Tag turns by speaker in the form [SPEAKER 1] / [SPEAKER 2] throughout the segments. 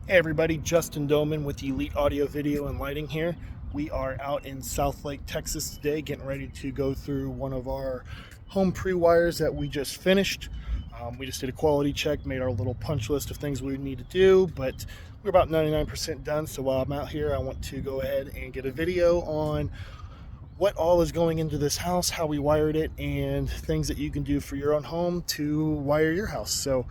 [SPEAKER 1] Hey everybody, Justin Doman with Elite Audio, Video, and Lighting here. We are out in Southlake, Texas today, getting ready to go through one of our home pre-wires that we just finished. We just did a quality check, made our little punch list of things we need to do, but we're about 99% done. So while I'm out here, I want to go ahead and get a video on what all is going into this house, how we wired it, and things that you can do for your own home to wire your house. So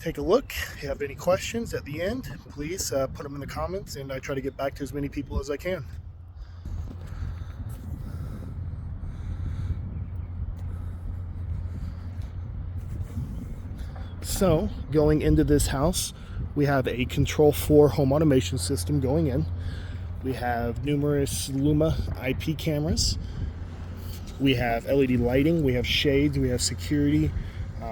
[SPEAKER 1] take a look. If you have any questions at the end, please put them in the comments, and I try to get back to as many people as I can. So, going into this house, we have a Control 4 home automation system going in. We have numerous Luma IP cameras. We have LED lighting, we have shades, we have security.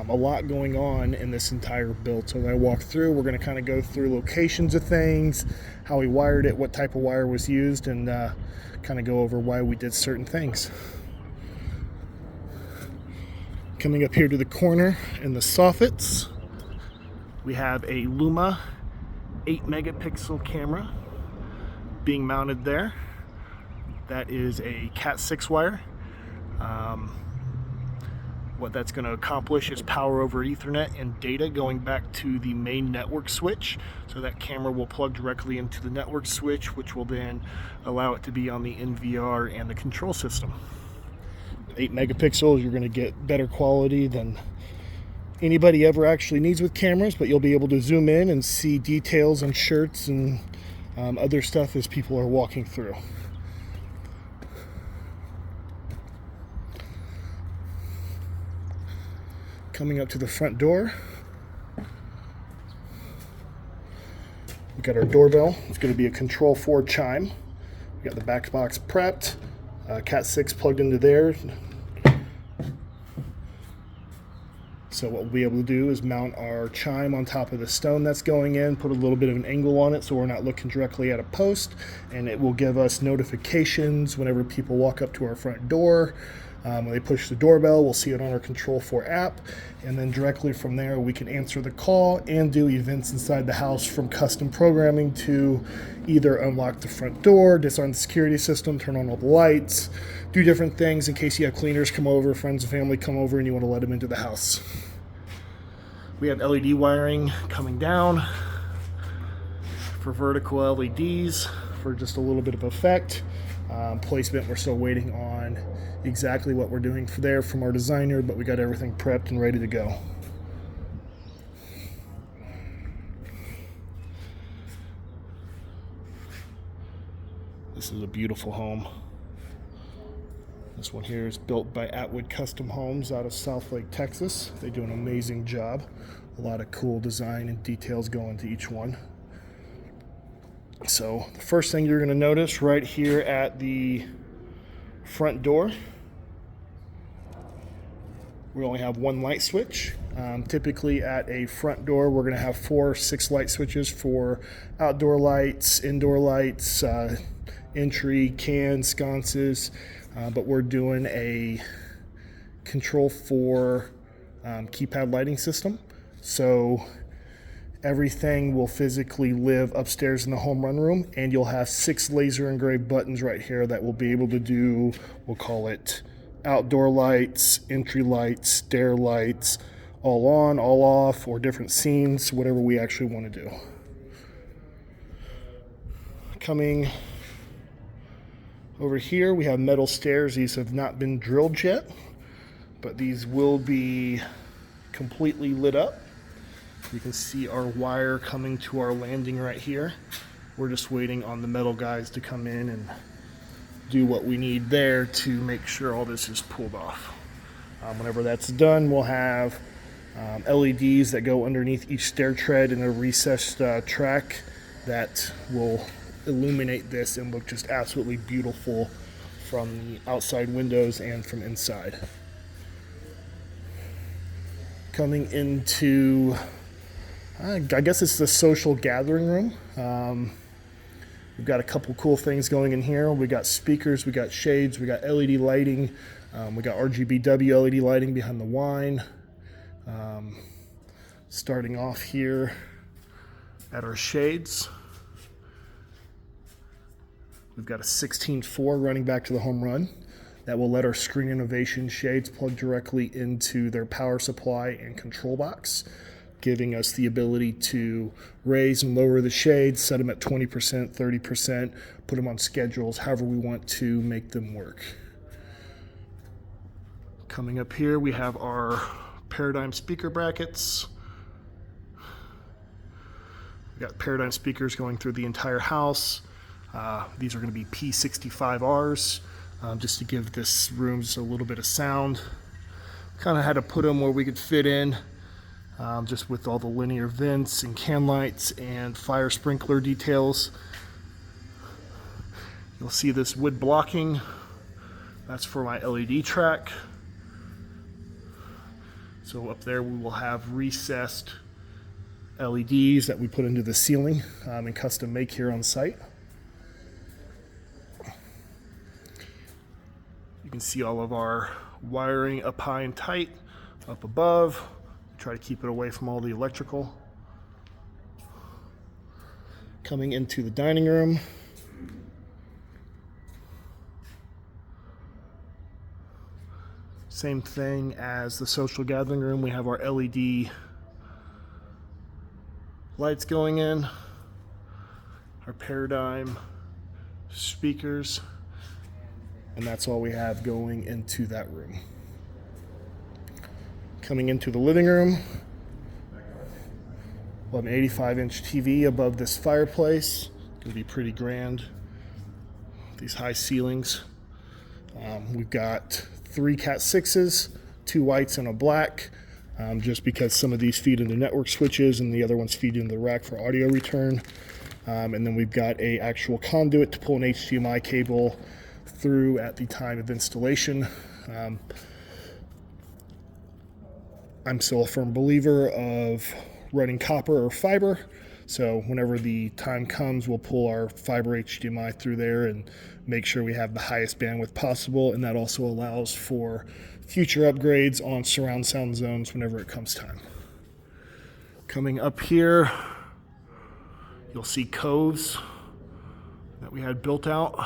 [SPEAKER 1] A lot going on in this entire build. So when I walk through, we're going to kind of go through locations of things, how we wired it, what type of wire was used, and kind of go over why we did certain things. Coming up here to the corner in the soffits, we have a Luma 8 megapixel camera being mounted there. That is a Cat 6 wire. What that's going to accomplish is power over Ethernet and data going back to the main network switch. So that camera will plug directly into the network switch, which will then allow it to be on the NVR and the control system. With 8 megapixels, you're going to get better quality than anybody ever actually needs with cameras, but you'll be able to zoom in and see details on shirts and other stuff as people are walking through. Coming up to the front door, we got our doorbell. It's going to be a Control 4 chime. We got the back box prepped, Cat 6 plugged into there. So what we'll be able to do is mount our chime on top of the stone that's going in, put a little bit of an angle on it so we're not looking directly at a post, and it will give us notifications whenever people walk up to our front door. When they push the doorbell, we'll see it on our Control 4 app, and then directly from there we can answer the call and do events inside the house, from custom programming to either unlock the front door, disarm the security system, turn on all the lights, do different things in case you have cleaners come over, friends and family come over, and you want to let them into the house. We have LED wiring coming down for vertical LEDs for just a little bit of effect. Placement, we're still waiting on exactly what we're doing there from our designer, but we got everything prepped and ready to go. This is a beautiful home. This one here is built by Atwood Custom Homes out of Southlake, Texas. They do an amazing job. A lot of cool design and details go into each one. So the first thing you're going to notice right here at the front door, we only have one light switch. Typically at a front door, we're going to have 4 or 6 light switches for outdoor lights, indoor lights, entry, cans, sconces, but we're doing a Control 4 keypad lighting system. So everything will physically live upstairs in the home run room, and you'll have 6 laser engraved buttons right here that will be able to do, we'll call it outdoor lights, entry lights, stair lights, all on, all off, or different scenes, whatever we actually want to do. Coming over here, we have metal stairs. These have not been drilled yet, but these will be completely lit up. You can see our wire coming to our landing right here. We're just waiting on the metal guys to come in and do what we need there to make sure all this is pulled off. Whenever that's done, we'll have LEDs that go underneath each stair tread in a recessed track that will illuminate this and look just absolutely beautiful from the outside windows and from inside. Coming into, I guess it's the social gathering room. We've got a couple cool things going in here. We got speakers, we got shades, we got LED lighting, we got RGBW LED lighting behind the wine. Starting off here, At our shades, we've got a 16.4 running back to the home run. That will let our Screen Innovation shades plug directly into their power supply and control box, giving us the ability to raise and lower the shades, set them at 20%, 30%, put them on schedules, however we want to make them work. Coming up here, we have our Paradigm speaker brackets. We've got Paradigm speakers going through the entire house. These are going to be P65Rs, just to give this room just a little bit of sound. Kind of had to put them where we could fit in, just with all the linear vents and can lights and fire sprinkler details. You'll see this wood blocking. That's for my LED track. So up there we will have recessed LEDs that we put into the ceiling and custom make here on site. You can see all of our wiring up high and tight, up above. Try to keep it away from all the electrical. Coming into the dining room. Same thing as the social gathering room. We have our LED lights going in, our Paradigm speakers, and that's all we have going into that room. Coming into the living room, we'll have an 85-inch TV above this fireplace. It's going to be pretty grand. These high ceilings. We've got 3 Cat 6s, 2 whites and a black, just because some of these feed into network switches and the other ones feed into the rack for audio return. And then we've got a actual conduit to pull an HDMI cable through at the time of installation. I'm still a firm believer of running copper or fiber. So whenever the time comes, we'll pull our fiber HDMI through there and make sure we have the highest bandwidth possible. And that also allows for future upgrades on surround sound zones whenever it comes time. Coming up here, you'll see coves that we had built out.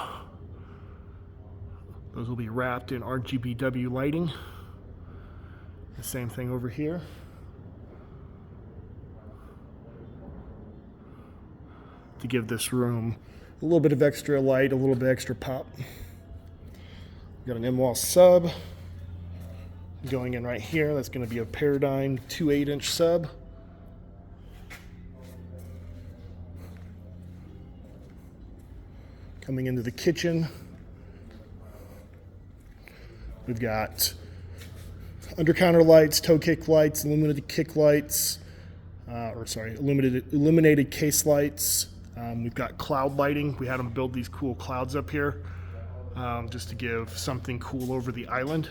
[SPEAKER 1] Those will be wrapped in RGBW lighting. The same thing over here. To give this room a little bit of extra light, a little bit extra pop. We've got an in-wall sub going in right here. That's going to be a Paradigm 2 8-inch sub. Coming into the kitchen, we've got under-counter lights, toe kick lights, illuminated kick lights, illuminated case lights. We've got cloud lighting. We had them build these cool clouds up here just to give something cool over the island.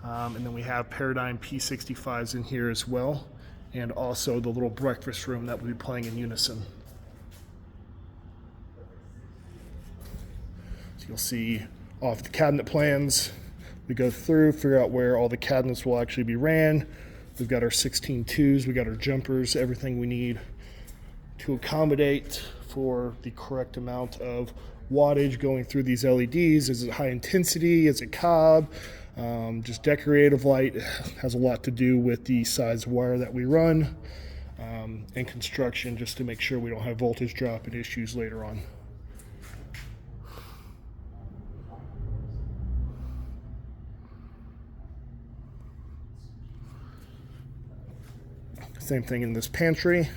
[SPEAKER 1] And then we have Paradigm P65s in here as well, and also the little breakfast room that will be playing in unison. So you'll see off the cabinet plans, we go through, figure out where all the cabinets will actually be ran. We've got our 16.2s, we got our jumpers, everything we need to accommodate for the correct amount of wattage going through these LEDs. Is it high intensity? Is it cob? Just decorative light. It has a lot to do with the size of wire that we run and construction, just to make sure we don't have voltage drop and issues later on. Same thing in this pantry.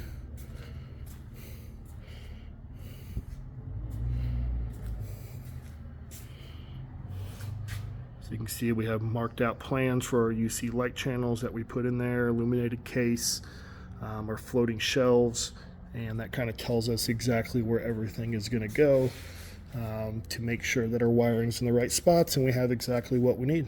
[SPEAKER 1] So you can see we have marked out plans for our UC light channels that we put in there, illuminated case, our floating shelves, and that kind of tells us exactly where everything is going to go to make sure that our wiring's in the right spots and we have exactly what we need.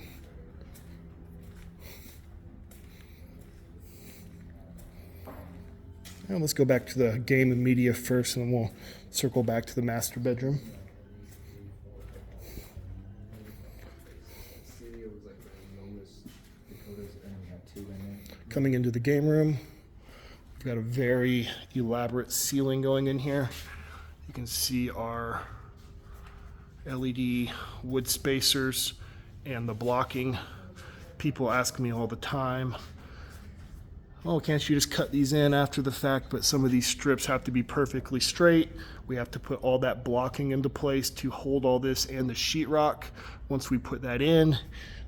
[SPEAKER 1] Now let's go back to the game and media first, and then we'll circle back to the master bedroom. Coming into the game room, We've got a very elaborate ceiling going in here. You can see our LED wood spacers and the blocking. People ask me all the time, oh, can't you just cut these in after the fact? But some of these strips have to be perfectly straight. We have to put all that blocking into place to hold all this and the sheetrock once we put that in.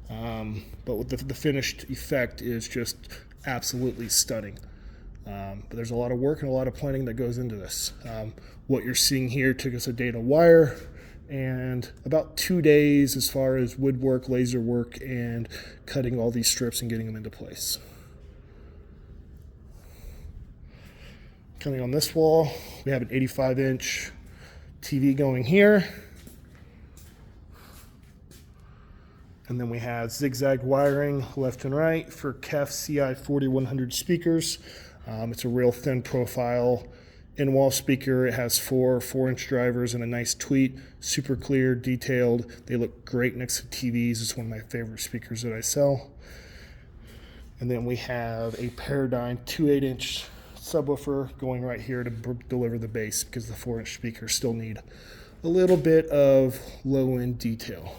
[SPEAKER 1] But with the finished effect is just absolutely stunning. But there's a lot of work and a lot of planning that goes into this. What you're seeing here took us a day to wire and about 2 days as far as woodwork, laser work, and cutting all these strips and getting them into place. Coming on this wall, we have an 85-inch TV going here. And then we have zigzag wiring left and right for KEF CI 4100 speakers. It's a real thin profile in-wall speaker. It has 4-inch drivers and a nice tweet, super clear, detailed. They look great next to TVs. It's one of my favorite speakers that I sell. And then we have a Paradigm 2.8-inch subwoofer going right here to deliver the bass, because the 4-inch speakers still need a little bit of low-end detail.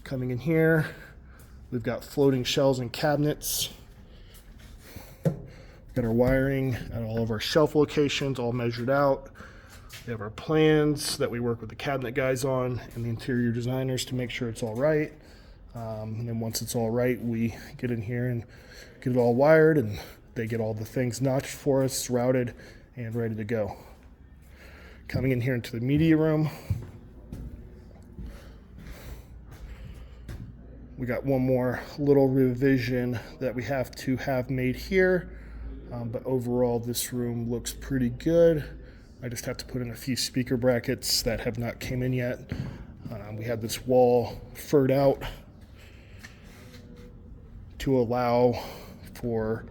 [SPEAKER 1] Coming in here, we've got floating shelves and cabinets. We've got our wiring at all of our shelf locations all measured out. We have our plans that we work with the cabinet guys on and the interior designers to make sure it's all right. And then once it's all right, we get in here and get it all wired, and they get all the things notched for us, routed, and ready to go. Coming in here into the media room, we got one more little revision that we have to have made here, but overall this room looks pretty good. I just have to put in a few speaker brackets that have not came in yet. We had this wall furred out to allow for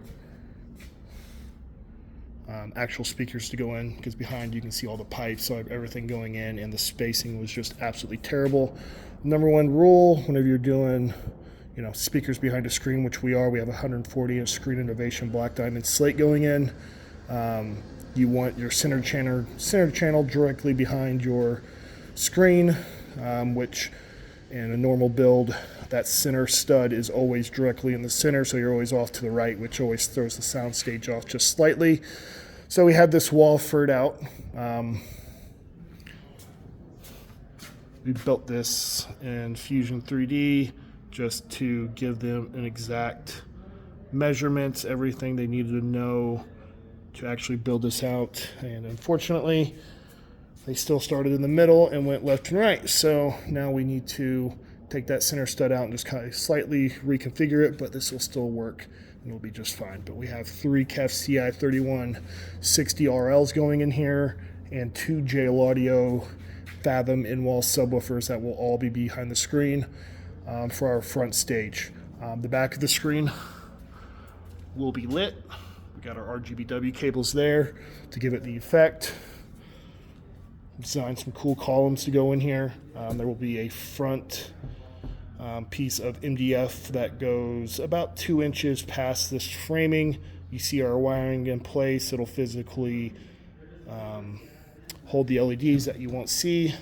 [SPEAKER 1] actual speakers to go in, because behind you can see all the pipes, so I have everything going in, and the spacing was just absolutely terrible. Number one rule whenever you're doing speakers behind a screen, which we are, we have a 140-inch Screen Innovation Black Diamond slate going in. You want your center channel directly behind your screen, which in a normal build, that center stud is always directly in the center, so you're always off to the right, which always throws the sound stage off just slightly. So we had this wall furred out. We built this in Fusion 3D just to give them an exact measurements, everything they needed to know to actually build this out. And unfortunately, they still started in the middle and went left and right. So now we need to take that center stud out and just kind of slightly reconfigure it, but this will still work and it'll be just fine. But we have 3 KEF CI 3160 RLs going in here and 2 JL Audio Fathom in-wall subwoofers that will all be behind the screen for our front stage. The back of the screen will be lit. We got our RGBW cables there to give it the effect. Designed some cool columns to go in here. There will be a front piece of MDF that goes about 2 inches past this framing. You see our wiring in place. It'll physically hold the LEDs that you won't see.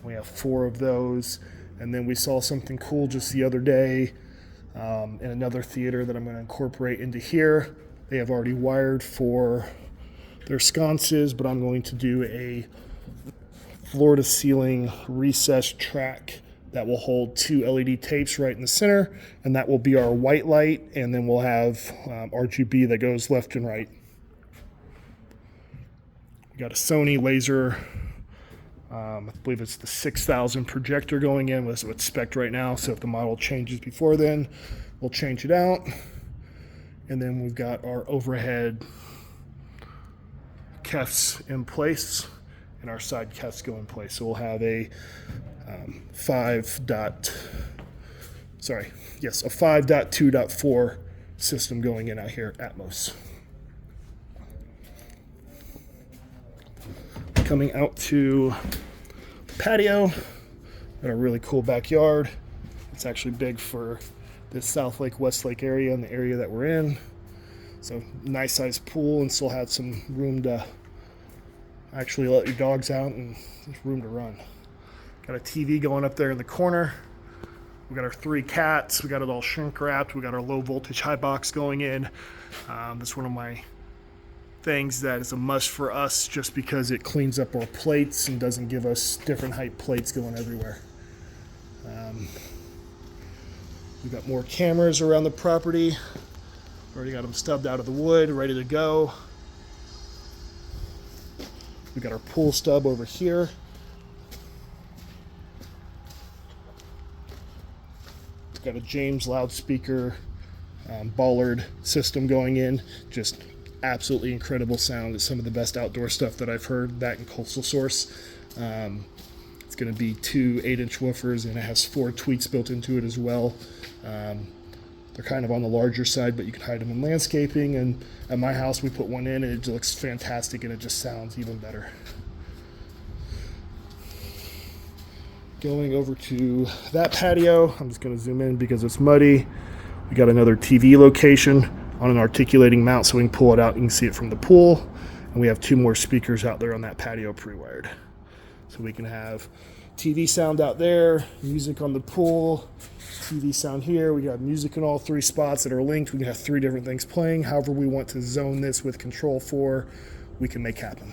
[SPEAKER 1] We have 4 of those. And then we saw something cool just the other day in another theater that I'm going to incorporate into here. They have already wired for their sconces, but I'm going to do a floor-to-ceiling recessed track that will hold 2 LED tapes right in the center, and that will be our white light, and then we'll have RGB that goes left and right. We got a Sony laser, I believe it's the 6000 projector going in. That's what's spec'd right now, so if the model changes before then, we'll change it out. And then we've got our overhead KEFs in place, and our side KEFs go in place. So we'll have a 5.2.4 system going in out here at Atmos. Coming out to the patio, got a really cool backyard. It's actually big for this South Lake, West Lake area and the area that we're in. So nice sized pool and still have some room to actually let your dogs out and there's room to run. Got a TV going up there in the corner. We got our 3 cats. We got it all shrink wrapped. We got our low voltage high box going in. That's one of my things that is a must for us just because it cleans up our plates and doesn't give us different height plates going everywhere. We've got more cameras around the property. Already got them stubbed out of the wood, ready to go. We got our pool stub over here. We've got a James loudspeaker bollard system going in. Just absolutely incredible sound. It's some of the best outdoor stuff that I've heard. That and Coastal Source. It's going to be 2 8-inch woofers, and it has 4 tweets built into it as well. They're kind of on the larger side, but you can hide them in landscaping. And at my house, we put one in, and it looks fantastic, and it just sounds even better. Going over to that patio, I'm just going to zoom in because it's muddy. We got another TV location on an articulating mount, so we can pull it out. You can see it from the pool. And we have 2 more speakers out there on that patio pre-wired. So we can have TV sound out there, music on the pool, TV sound here. We got music in all 3 spots that are linked. We can have 3 different things playing. However we want to zone this with Control 4, we can make happen.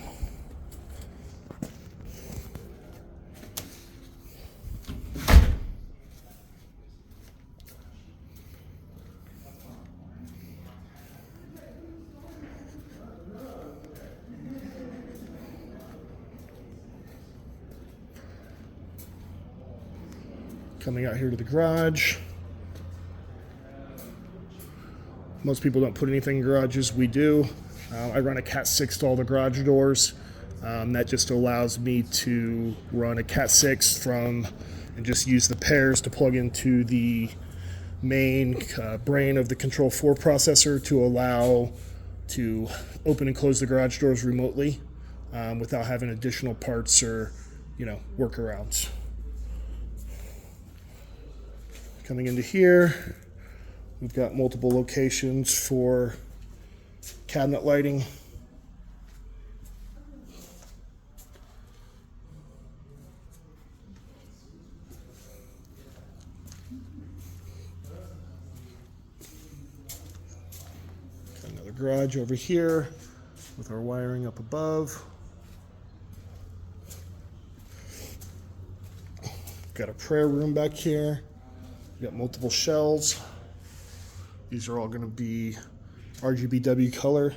[SPEAKER 1] Coming out here to the garage. Most people don't put anything in garages. We do. I run a Cat 6 to all the garage doors. That just allows me to run a Cat 6 from and just use the pairs to plug into the main brain of the Control 4 processor to allow to open and close the garage doors remotely without having additional parts or workarounds. Coming into here, we've got multiple locations for cabinet lighting. Got another garage over here with our wiring up above. Got a prayer room back here. We got multiple shelves. These are all going to be RGBW color.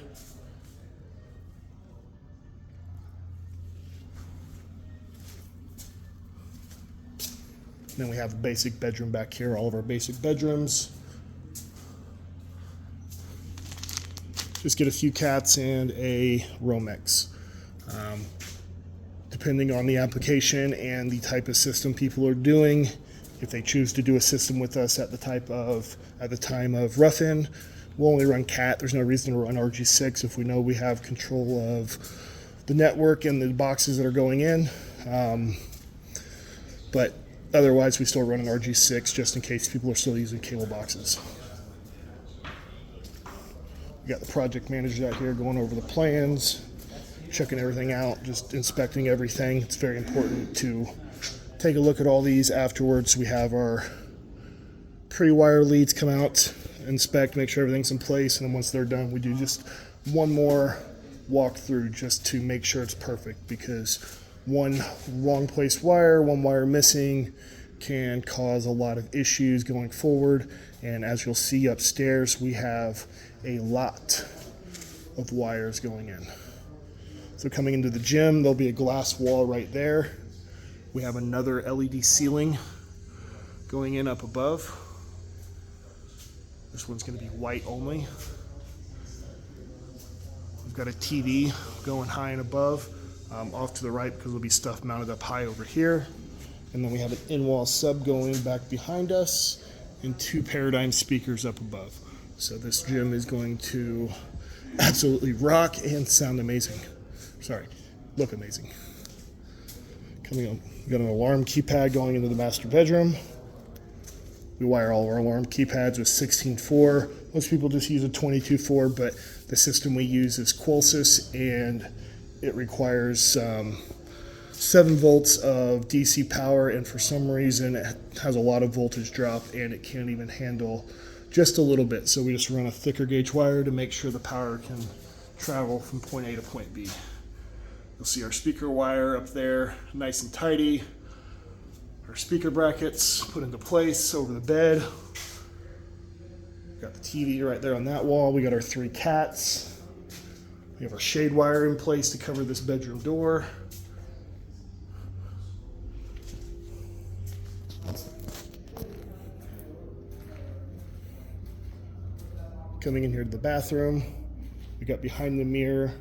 [SPEAKER 1] Then we have a basic bedroom back here, all of our basic bedrooms. Just get a few cats and a Romex. Depending on the application and the type of system people are doing, if they choose to do a system with us at the time of rough-in, we'll only run cat. There's no reason to run RG6 if we know we have control of the network and the boxes that are going in. But otherwise, we still run an RG6 just in case people are still using cable boxes. We got the project managers out here going over the plans, checking everything out, just inspecting everything. It's very important to take a look at all these afterwards. We have our pre-wire leads come out, inspect, make sure everything's in place, and then once they're done, we do just one more walkthrough just to make sure it's perfect, because one wrong placed wire, one wire missing can cause a lot of issues going forward. And as you'll see upstairs, we have a lot of wires going in. So coming into the gym, there'll be a glass wall right there. We have another LED ceiling going in up above. This one's going to be white only. We've got a TV going high and above, off to the right because there'll be stuff mounted up high over here. And then we have an in-wall sub going back behind us and 2 Paradigm speakers up above. So this gym is going to absolutely rock and sound amazing. Sorry, look amazing. Coming up, we got an alarm keypad going into the master bedroom. We wire all of our alarm keypads with 16.4. Most people just use a 22.4, but the system we use is Qualsys, and it requires 7 volts of DC power, and for some reason it has a lot of voltage drop and it can't even handle just a little bit. So we just run a thicker gauge wire to make sure the power can travel from point A to point B. You'll see our speaker wire up there, nice and tidy. Our speaker brackets put into place over the bed. Got the TV right there on that wall. We got our 3 cats. We have our shade wire in place to cover this bedroom door. Coming in here to the bathroom, we got behind the mirror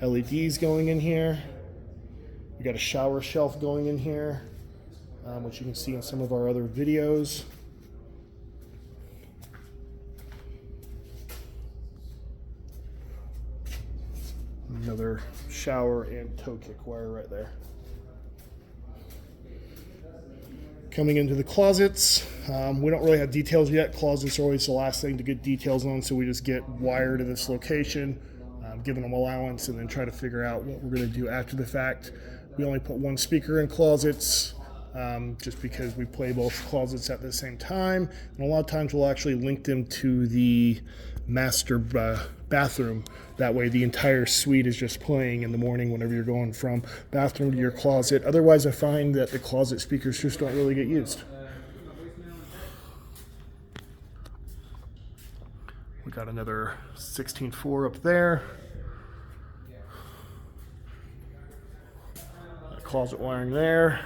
[SPEAKER 1] LEDs going in here. We got a shower shelf going in here, which you can see in some of our other videos. Another shower and toe kick wire right there. Coming into the closets, we don't really have details yet. Closets are always the last thing to get details on, so we just get wire to this location, giving them allowance, and then try to figure out what we're going to do after the fact. We only put 1 speaker in closets, just because we play both closets at the same time, and a lot of times we'll actually link them to the master bathroom. That way the entire suite is just playing in the morning whenever you're going from bathroom to your closet. Otherwise, I find that the closet speakers just don't really get used. We got another 16.4 up there. Closet wiring there.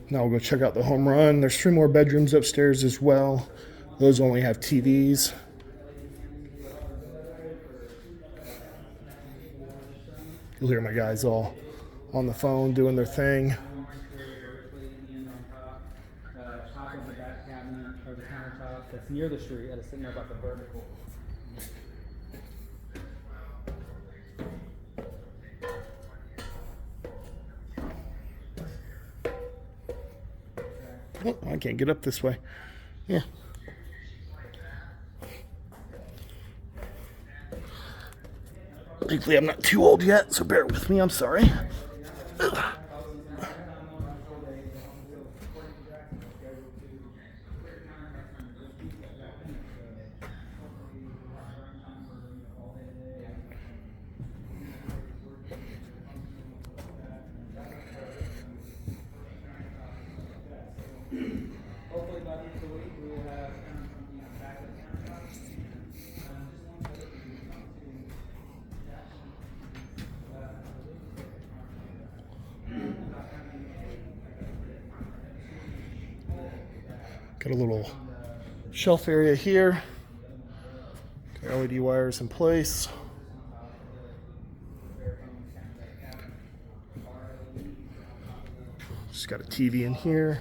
[SPEAKER 1] Now we'll go check out the home run. There's 3 more bedrooms upstairs as well. Those only have TVs. You'll hear my guys all on the phone doing their thing.
[SPEAKER 2] Top of the back cabinet or the countertop that's near the street, that is sitting there about the vertical.
[SPEAKER 1] Oh, I can't get up this way. Yeah. Thankfully, I'm not too old yet, so bear with me. I'm sorry. Ugh.
[SPEAKER 2] Hopefully by the end of the week we will have back at the countertop.
[SPEAKER 1] Got a little shelf area here. Got LED wires in place. Just got a TV in here.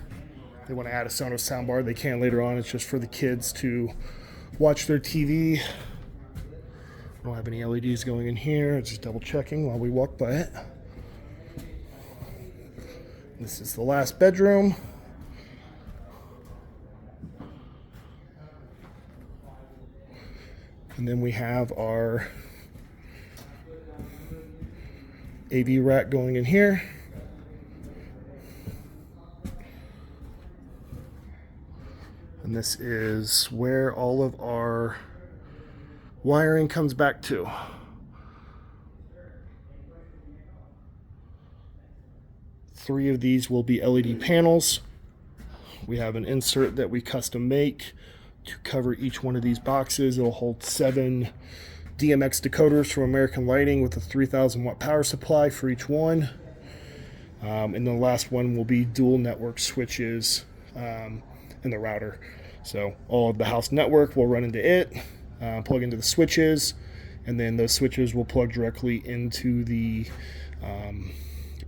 [SPEAKER 1] If they want to add a Sonos soundbar, they can later on. It's just for the kids to watch their TV. Don't have any LEDs going in here. Just double checking while we walk by it. This is the last bedroom. And then we have our AV rack going in here. And this is where all of our wiring comes back to. Three of these will be LED panels. We have an insert that we custom make to cover each one of these boxes. It'll hold 7 DMX decoders from American Lighting with a 3,000 watt power supply for each one. And the last one will be dual network switches in the router. So all of the house network will run into it, plug into the switches, and then those switches will plug directly into the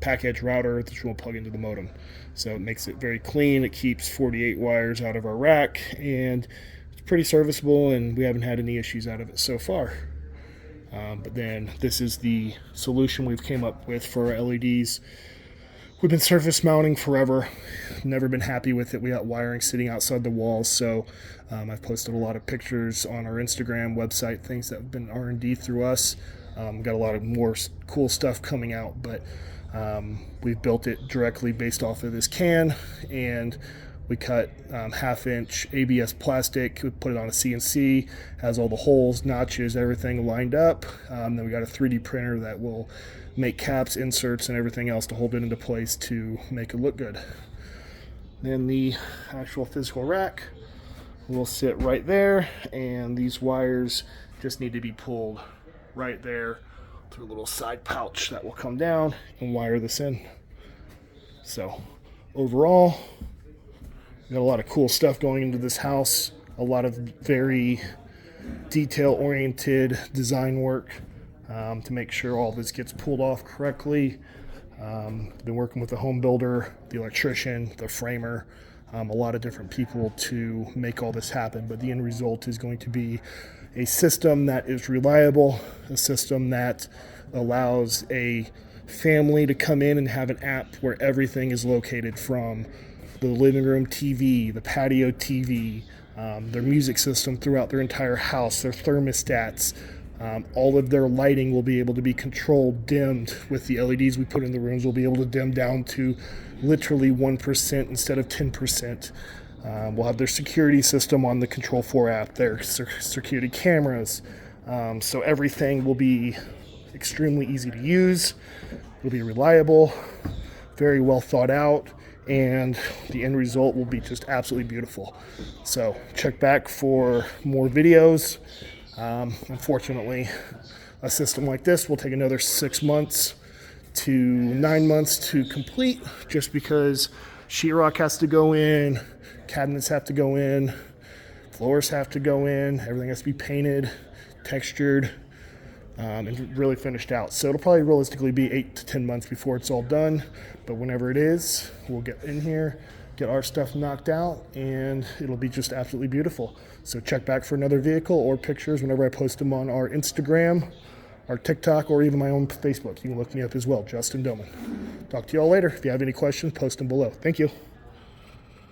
[SPEAKER 1] pack edge router, which will plug into the modem. So it makes it very clean. It keeps 48 wires out of our rack, and it's pretty serviceable, and we haven't had any issues out of it so far. But then this is the solution we've came up with for our LEDs. We've been surface mounting forever. Never been happy with it. We got wiring sitting outside the walls, so I've posted a lot of pictures on our Instagram website, things that have been R&D through us. Got a lot of more cool stuff coming out, but we've built it directly based off of this can, and we cut 1/2-inch ABS plastic. We put it on a CNC, has all the holes, notches, everything lined up. Then we got a 3D printer that will make caps, inserts, and everything else to hold it into place to make it look good. Then the actual physical rack will sit right there, and these wires just need to be pulled right there through a little side pouch that will come down and wire this in. So overall, we got a lot of cool stuff going into this house, a lot of very detail-oriented design work to make sure all this gets pulled off correctly. Been working with the home builder, the electrician, the framer, a lot of different people to make all this happen, but the end result is going to be a system that is reliable, a system that allows a family to come in and have an app where everything is located, from the living room TV, the patio TV, their music system throughout their entire house, their thermostats. All of their lighting will be able to be controlled, dimmed with the LEDs we put in the rooms. We'll be able to dim down to literally 1% instead of 10%. We'll have their security system on the Control4 app, their security cameras. So everything will be extremely easy to use. It'll be reliable, very well thought out, and the end result will be just absolutely beautiful. So check back for more videos. Unfortunately, a system like this will take another 6 months to 9 months to complete, just because sheetrock has to go in, cabinets have to go in, floors have to go in, everything has to be painted, textured, and really finished out. So it'll probably realistically be 8 to 10 months before it's all done, but whenever it is, we'll get in here, get our stuff knocked out, and it'll be just absolutely beautiful. So check back for another vehicle or pictures whenever I post them on our Instagram, our TikTok, or even my own Facebook. You can look me up as well, Justin Doman. Talk to you all later. If you have any questions, post them below. Thank you.